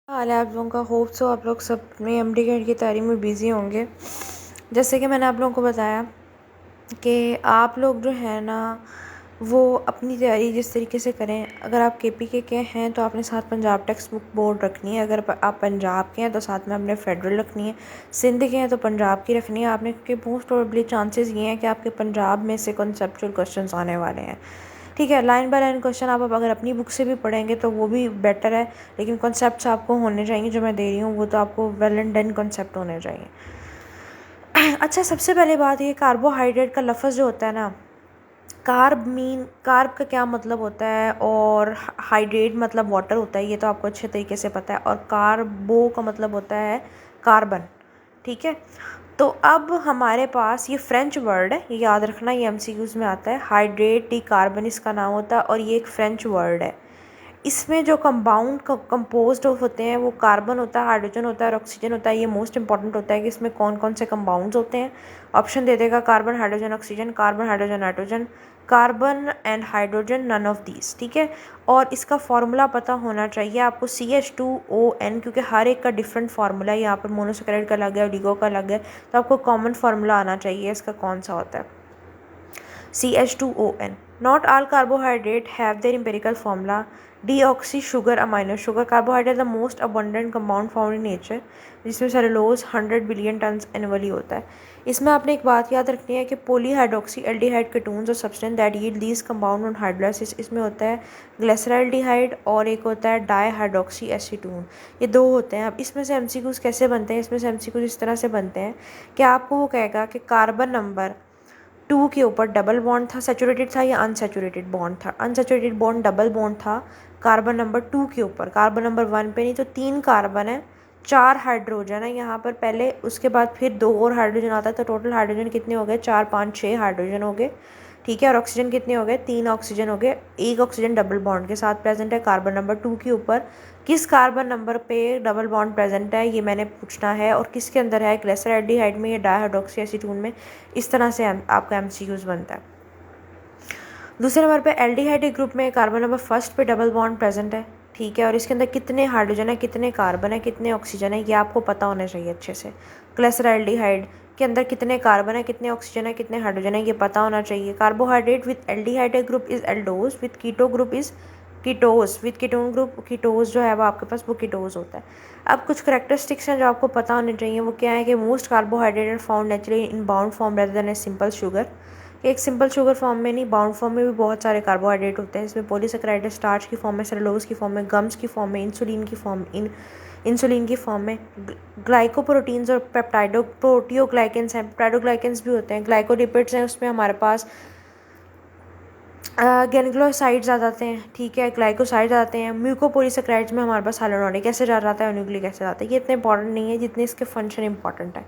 हाल है आप लोगों का। होप सो आप लोग सब अपनी एमडी गेट की तैयारी में बिज़ी होंगे। जैसे कि मैंने आप लोगों को बताया कि आप लोग जो है ना वो अपनी तैयारी जिस तरीके से करें। अगर आप केपीके के हैं तो आपने साथ पंजाब टेक्स्ट बुक बोर्ड रखनी है। अगर आप पंजाब के हैं तो साथ में आपने फेडरल रखनी है। सिंध के हैं तो पंजाब की रखनी है आपने, क्योंकि मोस्ट प्रोबेबली चांसेस ये हैं कि आपके पंजाब में से कॉन्सेप्चुअल क्वेश्चंस आने वाले हैं। ठीक है, लाइन बाय लाइन क्वेश्चन आप अगर अपनी बुक से भी पढ़ेंगे तो वो भी बेटर है, लेकिन कॉन्सेप्ट्स आपको होने चाहिए जो मैं दे रही हूँ वो तो आपको वेल एंड डन कॉन्सेप्ट होने चाहिए। अच्छा, सबसे पहले बात ये, कार्बोहाइड्रेट का लफ्ज़ जो होता है ना, कार्ब का क्या मतलब होता है और हाइड्रेट मतलब वाटर होता है, ये तो आपको अच्छे तरीके से पता है। और कार्बो का मतलब होता है कार्बन। ठीक है, तो अब हमारे पास ये फ्रेंच वर्ड है, ये याद रखना, ये एमसीक्यूज़ में आता है। हाइड्रेट डी कार्बन इसका नाम होता है और ये एक फ्रेंच वर्ड है। इसमें जो कंपाउंड कंपोज्ड होते हैं वो कार्बन होता है, हाइड्रोजन होता है और ऑक्सीजन होता है। ये मोस्ट इंपॉर्टेंट होता है कि इसमें कौन कौन से कंपाउंड्स होते हैं। ऑप्शन दे देगा carbon hydrogen oxygen, carbon hydrogen nitrogen, carbon and hydrogen, none of these. ठीक है, और इसका फार्मूला पता होना चाहिए आपको CH2ON, क्योंकि हर एक का डिफरेंट फार्मूला है। यहाँ पर मोनोसेकेराइड का अलग है, ओलिगो का अलग है, तो आपको कॉमन फार्मूला आना चाहिए इसका कौन सा होता है। CH2ON. Not all carbohydrate have their empirical formula. Deoxy sugar amino sugar carbohydrate is the most abundant compound found in nature, जिसमें सेलुलोज 100 बिलियन टन एनुअली होता है। इसमें आपने एक बात याद रखनी है कि पॉलीहाइड्रोक्सी एल्डिहाइड कीटोन्स और substance that yield these compound on hydrolysis, इसमें होता है ग्लिसरॉल्डिहाइड और एक होता है डाईहाइड्रोक्सी एसीटोन। ये दो होते हैं। अब इसमें से एमसीक्यूज कैसे बनते हैं? इसमें से एमसीक्यूज इस तरह से बनते हैं कि आपको वो कहेगा कि कार्बन नंबर 2 के ऊपर डबल बॉन्ड था, सेचुरेटेड था या अनसेचुरेटेड बॉन्ड था। अनसेचुरेटेड बॉन्ड डबल बॉन्ड था कार्बन नंबर 2 के ऊपर, कार्बन नंबर 1 पे नहीं। तो 3 कार्बन है, 4 हाइड्रोजन है यहाँ पर पहले, उसके बाद फिर 2 और हाइड्रोजन आता है, तो टोटल हाइड्रोजन कितने हो गए? 4 5 6 हाइड्रोजन हो गए। ठीक है, और ऑक्सीजन कितने हो गए? 3 ऑक्सीजन हो गए। एक ऑक्सीजन डबल बॉन्ड के साथ प्रेजेंट है कार्बन नंबर 2 के ऊपर। किस कार्बन नंबर पे डबल बॉन्ड प्रेजेंट है ये मैंने पूछना है, और किसके अंदर है? ग्लिसरॉल्डिहाइड में या डाईहाइड्रोक्सी एसीटोन में। इस तरह से आपका एमसीक्यूज बनता है। दूसरे नंबर पे एल्डिहाइड ग्रुप में कार्बन नंबर फर्स्ट पे डबल बॉन्ड प्रेजेंट है। ठीक है, और इसके अंदर कितने हाइड्रोजन है, कितने कार्बन है, कितने ऑक्सीजन है, ये आपको पता होना चाहिए अच्छे से। ग्लिसरॉल्डिहाइड के अंदर कितने कार्बन है, कितने ऑक्सीजन है, कितने हाइड्रोजन है, ये पता होना चाहिए। Carbohydrate with aldehyde group is aldose, with keto group is ketose, with ketone group ketose जो है वो आपके पास वो कीटोज होता है। अब कुछ करेक्टरिस्टिक्स हैं जो आपको पता होने चाहिए। वो क्या है कि most carbohydrate are found naturally in bound form rather than a simple sugar. एक सिंपल शुगर फॉर्म में नहीं, बाउंड फॉर्म में भी बहुत सारे कार्बोहाइड्रेट होते हैं। इसमें पॉलीसेकेराइड स्टार्च की फॉर्म में, सेलुलोज की फॉर्म में, गम्स की फॉर्म में, इंसुलिन की फॉर्म में, ग्लाइकोप्रोटीन्स और प्रोटियोग्लाइकेंस हैं, पेप्टाइडोग्लाइकेंस भी होते हैं, ग्लाइकोलिपिड्स हैं, उसमें हमारे पास गैनिक्लोसाइड्स आ जाते हैं। ठीक है, ग्लाइकोसाइड्स आते हैं। म्यूकोपॉलीसेकेराइड्स में हमारे पास हाइलोनिक एसिड आ जाता है और न्यूक्लिक एसिड आता है। ये इतने इंपॉर्टेंट नहीं है जितने इसके फंक्शन इंपॉर्टेंट है।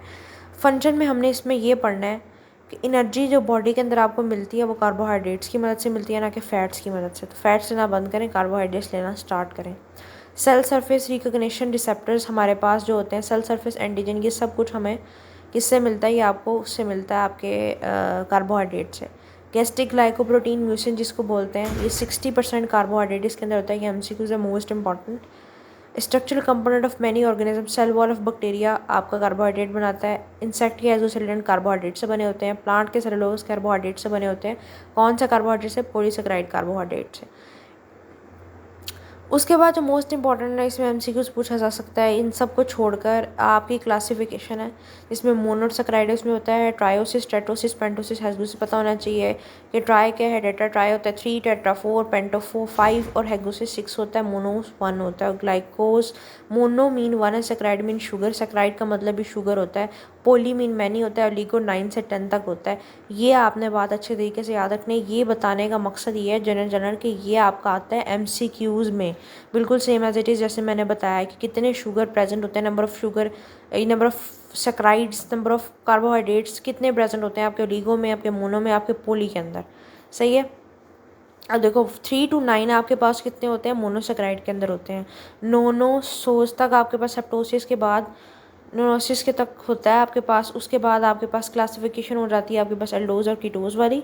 फंक्शन में हमने इसमें ये पढ़ना है कि एनर्जी जो बॉडी के अंदर आपको मिलती है वो कार्बोहाइड्रेट्स की मदद से मिलती है, ना कि फैट्स की मदद से। तो फैट्स लेना बंद करें, कार्बोहाइड्रेट्स लेना स्टार्ट करें। सेल सरफेस रिकग्निशन रिसेप्टर्स हमारे पास जो होते हैं, सेल सरफेस एंटीजन, ये सब कुछ हमें किससे मिलता है? ये आपको उससे मिलता है आपके कार्बोहाइड्रेट से। गैस्ट्रिक ग्लाइकोप्रोटीन म्यूसिन जिसको बोलते हैं, ये 60% कार्बोहाइड्रेट इसके अंदर होता है। ये एमसीक्यूज है most important. Structural component of many organism, cell wall of bacteria आपका कार्बोहाइड्रेट बनाता है। इंसेक्ट के एक्सोस्केलेटन कार्बोहाइड्रेट से बने होते हैं। प्लांट के सेलुलोज कार्बोहाइड्रेट से बने होते हैं। कौन सा कार्बोहाइड्रेट से? पॉलीसेकेराइड कार्बोहाइड्रेट से। उसके बाद जो मोस्ट इंपॉर्टेंट है, इसमें एमसीक्यूज पूछा जा सकता है। इन सब को छोड़कर आपकी क्लासिफिकेशन है, इसमें मोनोसेकेराइड्स में होता है ट्रायोसिस, टेट्रोसिस, पेंटोसिस, हेक्सोसिस पता होना चाहिए कि ट्राई क्या है। टेट्रा ट्राई होता है 3, टेट्रा 4, पेंटो 4 5 और हेक्सोसिस 6 होता है। मोनोस 1 होता है। ग्लाइकोज, मोनो मीन 1 है, सेकेराइड मीन शुगर, सेकेराइड का मतलब भी शुगर होता है। पोली मीन मैनी होता है। ओलिगो 9 से 10 तक होता है। ये आपने बात अच्छे तरीके से याद रखनी है। ये बताने का मकसद ये है जनरल कि ये आपका आता है एमसीक्यूज में, बिल्कुल सेम एज इट इज़ जैसे मैंने बताया कि कितने शुगर प्रेजेंट होते हैं, number of sugar, number of saccharides, number of carbohydrates कितने प्रेजेंट होते हैं आपके ओलिगो में, आपके मोनो में, आपके पोली के अंदर। सही है। अब देखो 3 to 9 आपके पास कितने होते हैं? मोनोसेकेराइड के अंदर होते हैं। नोनोसोज तक आपके पास सेप्टोसिस के बाद, नोनोसिस के तक होता है आपके पास। उसके बाद आपके पास क्लासिफिकेशन हो जाती है आपके पास एल्डोज और कीटोज वाली,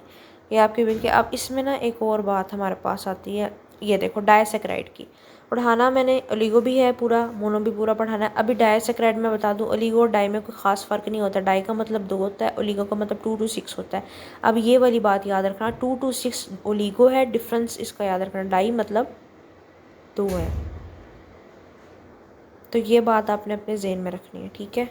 ये आपके बिल के। अब इसमें ना एक और बात हमारे पास आती है, ये देखो डायसेकेराइड की। पढ़ाना मैंने ओलिगो भी है पूरा, मोनो भी पूरा पढ़ाना है। अभी डायसैकेराइड में बता दूँ, ओलिगो और डाई में कोई ख़ास फ़र्क नहीं होता। डाई का मतलब 2 होता है, ओलिगो का मतलब 2 to 6 होता है। अब ये वाली बात याद रखना, 2 to 6 ओलिगो है, डिफरेंस इसका याद रखना। डाई मतलब 2 है। तो ये बात आपने अपने ज़हन में रखनी है, ठीक है।